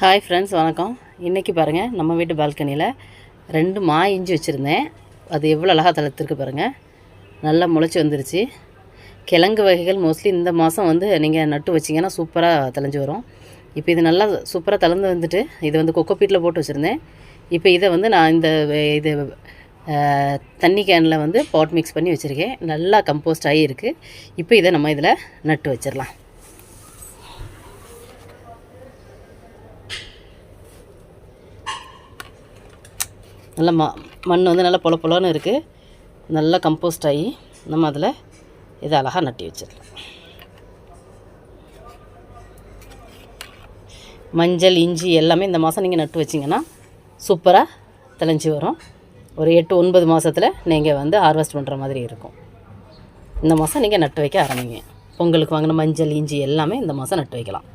Hi friends, வணக்கம். இன்றைக்கி பாருங்கள், நம்ம வீட்டு பால்கனியில் 2 மா இஞ்சி வச்சுருந்தேன். அது எவ்வளோ அழகாக தளர்த்துருக்கு பாருங்கள். நல்லா முளைச்சி வந்துருச்சு. கிழங்கு வகைகள் மோஸ்ட்லி இந்த மாதம் நீங்கள் நட்டு வச்சிங்கன்னா சூப்பராக தளைஞ்சி வரும். இப்போ இது நல்லா சூப்பராக தளர்ந்து வந்துட்டு, இது கொக்கோபீட்டில் போட்டு வச்சுருந்தேன். இப்போ இதை நான் இது தண்ணி கேனில் பாட் மிக்ஸ் பண்ணி வச்சுருக்கேன். நல்லா கம்போஸ்ட் ஆகி இருக்குது. இப்போ இதை நம்ம இதில் நட்டு வச்சிடலாம். நல்லா மண் நல்லா பொல பொலன்னு இருக்குது. நல்லா கம்போஸ்ட் ஆகி நம்ம அதில் இதை அழகாக நட்டி வச்சிடலாம். மஞ்சள், இஞ்சி எல்லாமே இந்த மாதம் நீங்கள் நட்டு வச்சிங்கன்னா சூப்பராக தெளிஞ்சு வரும். ஒரு 8-9 மாதத்தில் நீங்கள் ஹார்வெஸ்ட் பண்ணுற மாதிரி இருக்கும். இந்த மாதம் நீங்கள் நட்டு வைக்க ஆரம்பிங்க. பொங்கலுக்கு வாங்கின மஞ்சள், இஞ்சி எல்லாமே இந்த மாதம் நட்டு வைக்கலாம்.